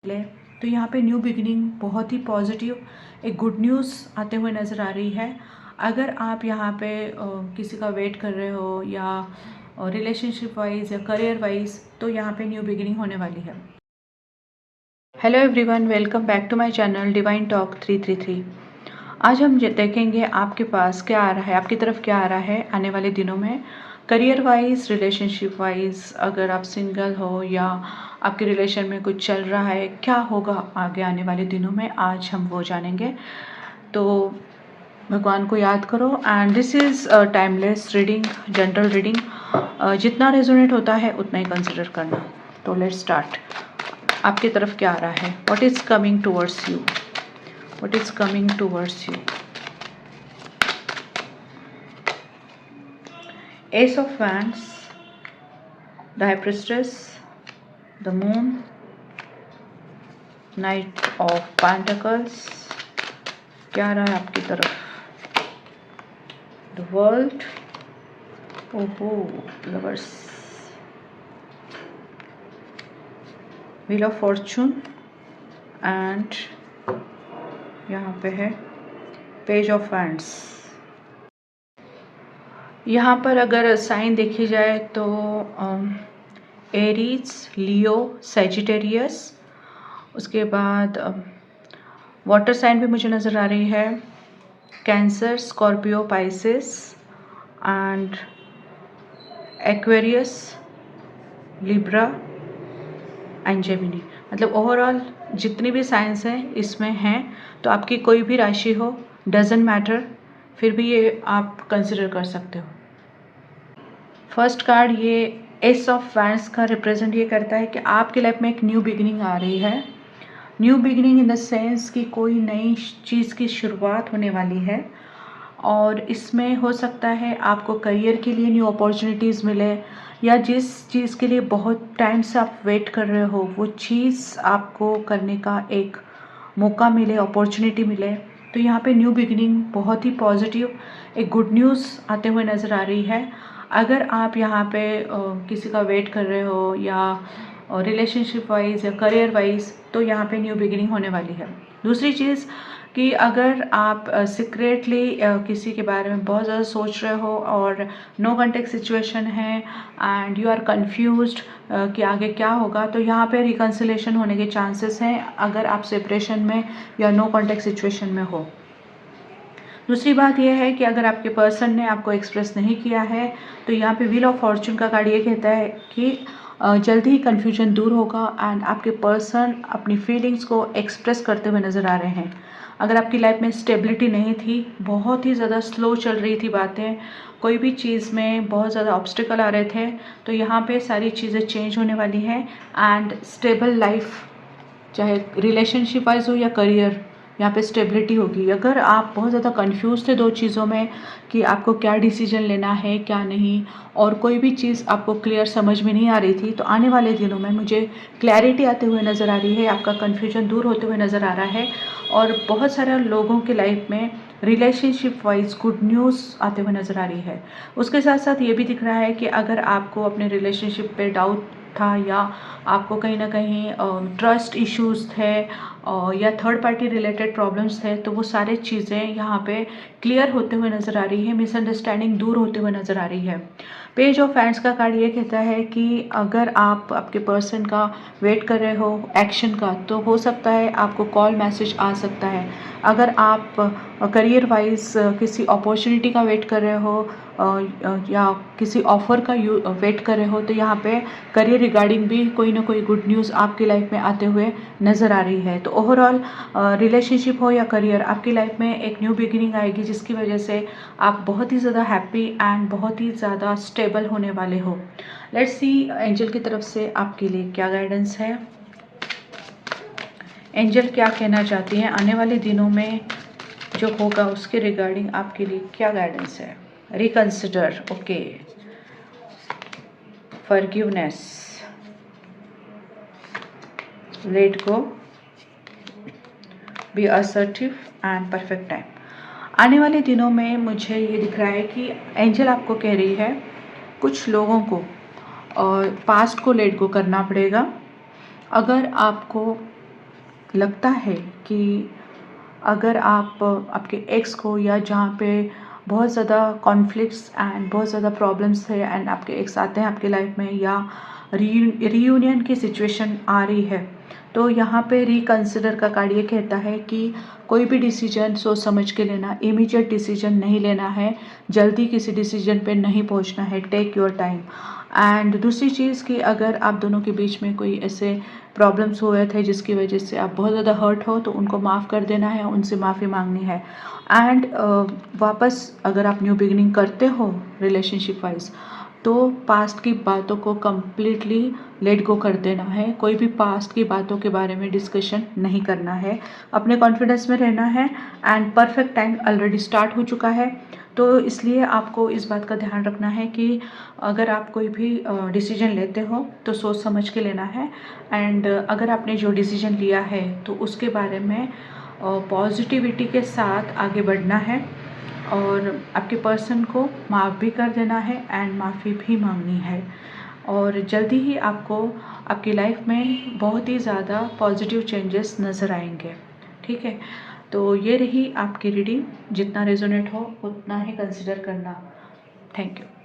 ले तो यहाँ पे न्यू बिगिनिंग बहुत ही पॉजिटिव एक गुड न्यूज़ आते हुए नज़र आ रही है। अगर आप यहाँ पे किसी का वेट कर रहे हो या रिलेशनशिप वाइज या करियर वाइज, तो यहाँ पे न्यू बिगिनिंग होने वाली है। Hello everyone, welcome back to my channel divine talk 333। आज हम देखेंगे आपके पास क्या आ रहा है, आपकी तरफ क्या आ रहा है आने वाले दिनों में, करियर वाइज, रिलेशनशिप वाइज। अगर आप सिंगल हो या आपके रिलेशन में कुछ चल रहा है, क्या होगा आगे आने वाले दिनों में, आज हम वो जानेंगे। तो भगवान को याद करो and this is timeless reading, general reading. जितना रेजोनेट होता है उतना ही कंसिडर करना। तो लेट्स स्टार्ट। आपकी तरफ क्या आ रहा है? What is coming towards you? What is coming towards you? Ace of Wands, the High Priestess, the Moon, Knight of Pentacles. क्या रहा है आपकी तरफ? The World, ओहो, Lovers, Wheel of Fortune and यहाँ पे है पेज ऑफ वैंड्स। यहाँ पर अगर साइन देखी जाए तो एरीज, लियो, सैजिटेरियस, उसके बाद वाटर साइन भी मुझे नज़र आ रही है, cancer, Scorpio, Pisces and Aquarius, Libra and Gemini. मतलब ओवरऑल जितनी भी साइंस हैं इसमें हैं, तो आपकी कोई भी राशि हो, डजेंट मैटर, फिर भी ये आप कंसिडर कर सकते हो। फर्स्ट कार्ड ये एस ऑफ वैंड्स का रिप्रेजेंट ये करता है कि आपकी लाइफ में एक न्यू बिगिनिंग आ रही है। New beginning in the sense कि कोई नई चीज़ की शुरुआत होने वाली है, और इसमें हो सकता है आपको करियर के लिए न्यू अपॉर्चुनिटीज़ मिले, या जिस चीज़ के लिए बहुत टाइम से आप वेट कर रहे हो वो चीज़ आपको करने का एक मौका मिले, अपॉर्चुनिटी मिले। तो यहाँ पे न्यू बिगिनिंग बहुत ही पॉजिटिव एक गुड न्यूज़ आते हुए नज़र आ रही है। अगर आप यहाँ पे किसी का वेट कर रहे हो या रिलेशनशिप वाइज या करियर वाइज, तो यहाँ पे न्यू बिगिनिंग होने वाली है। दूसरी चीज़ कि अगर आप सीक्रेटली किसी के बारे में बहुत ज़्यादा सोच रहे हो और नो कॉन्टेक्ट सिचुएशन है एंड यू आर कन्फ्यूज्ड कि आगे क्या होगा, तो यहाँ पे रिकन्सिलेशन होने के चांसेस हैं अगर आप सेपरेशन में या नो कॉन्टेक्ट सिचुएशन में हो। दूसरी बात यह है कि अगर आपके पर्सन ने आपको एक्सप्रेस नहीं किया है, तो यहाँ पे व्हील ऑफ फॉर्चून का कार्ड ये कहता है कि जल्दी ही कन्फ्यूजन दूर होगा एंड आपके पर्सन अपनी फीलिंग्स को एक्सप्रेस करते हुए नज़र आ रहे हैं। अगर आपकी लाइफ में स्टेबिलिटी नहीं थी, बहुत ही ज़्यादा स्लो चल रही थी बातें, कोई भी चीज़ में बहुत ज़्यादा ऑब्स्टिकल आ रहे थे, तो यहाँ पे सारी चीज़ें चेंज होने वाली हैं एंड स्टेबल लाइफ, चाहे रिलेशनशिप वाइज हो या करियर, यहाँ पे स्टेबिलिटी होगी। अगर आप बहुत ज़्यादा कंफ्यूज थे दो चीज़ों में कि आपको क्या डिसीजन लेना है क्या नहीं, और कोई भी चीज़ आपको क्लियर समझ में नहीं आ रही थी, तो आने वाले दिनों में मुझे क्लैरिटी आते हुए नज़र आ रही है, आपका कन्फ्यूजन दूर होते हुए नज़र आ रहा है, और बहुत सारे लोगों के लाइफ में रिलेशनशिप वाइज गुड न्यूज़ आते हुए नज़र आ रही है। उसके साथ साथ ये भी दिख रहा है कि अगर आपको अपने रिलेशनशिप पे डाउट था या आपको कहीं ना कहीं ट्रस्ट इश्यूज़ थे या थर्ड पार्टी रिलेटेड प्रॉब्लम्स थे, तो वो सारे चीज़ें यहाँ पे क्लियर होते हुए नज़र आ रही है, मिसअंडरस्टैंडिंग दूर होते हुए नज़र आ रही है। पेज ऑफ हैंड्स का कार्ड ये कहता है कि अगर आप आपके पर्सन का वेट कर रहे हो एक्शन का, तो हो सकता है आपको कॉल मैसेज आ सकता है। अगर आप करियर वाइज किसी अपॉर्चुनिटी का वेट कर रहे हो या किसी ऑफ़र का वेट कर रहे हो, तो यहाँ पे करियर रिगार्डिंग भी कोई ना कोई गुड न्यूज़ आपकी लाइफ में आते हुए नज़र आ रही है। तो ओवरऑल रिलेशनशिप हो या करियर, आपकी लाइफ में एक न्यू बिगिनिंग आएगी जिसकी वजह से आप बहुत ही ज़्यादा हैप्पी एंड बहुत ही ज़्यादा स्टेबल होने वाले हो। लेट्स सी एंजल की तरफ से आपके लिए क्या गाइडेंस है। एंजल क्या कहना चाहती हैं आने वाले दिनों में जो होगा उसके रिगार्डिंग आपके लिए क्या गाइडेंस है। Reconsider, okay, forgiveness, let go, be assertive and perfect time. आने वाले दिनों में मुझे ये दिख रहा है कि एंजल आपको कह रही है कुछ लोगों को पास्ट को लेट गो करना पड़ेगा। अगर आपको लगता है कि अगर आप आपके एक्स को, या जहाँ पे बहुत ज़्यादा कॉन्फ्लिक्ट्स एंड बहुत ज़्यादा प्रॉब्लम्स है एंड आपके एक्स आते हैं आपकी लाइफ में, या रीयूनियन की सिचुएशन आ रही है, तो यहाँ पे रिकंसिडर का कार्ड ये कहता है कि कोई भी डिसीजन सोच समझ के लेना, इमीडिएट डिसीजन नहीं लेना है, जल्दी किसी डिसीजन पे नहीं पहुँचना है, टेक योर टाइम। एंड दूसरी चीज़ कि अगर आप दोनों के बीच में कोई ऐसे प्रॉब्लम्स हुए थे जिसकी वजह से आप बहुत ज़्यादा हर्ट हो, तो उनको माफ़ कर देना है, उनसे माफ़ी मांगनी है। एंड वापस अगर आप न्यू बिगिनिंग करते हो रिलेशनशिप वाइज, तो पास्ट की बातों को कम्प्लीटली लेट गो कर देना है। कोई भी पास्ट की बातों के बारे में डिस्कशन नहीं करना है, अपने कॉन्फिडेंस में रहना है। And perfect time already start हो चुका है, तो इसलिए आपको इस बात का ध्यान रखना है कि अगर आप कोई भी डिसीजन लेते हो तो सोच समझ के लेना है। एंड अगर आपने जो डिसीजन लिया है तो उसके बारे में पॉजिटिविटी के साथ आगे बढ़ना है, और आपके पर्सन को माफ़ भी कर देना है एंड माफ़ी भी मांगनी है। और जल्दी ही आपको आपकी लाइफ में बहुत ही ज़्यादा पॉजिटिव चेंजेस नज़र आएंगे। ठीक है, तो ये रही आपकी रीडिंग। जितना रेजोनेट हो उतना ही कंसिडर करना। Thank you.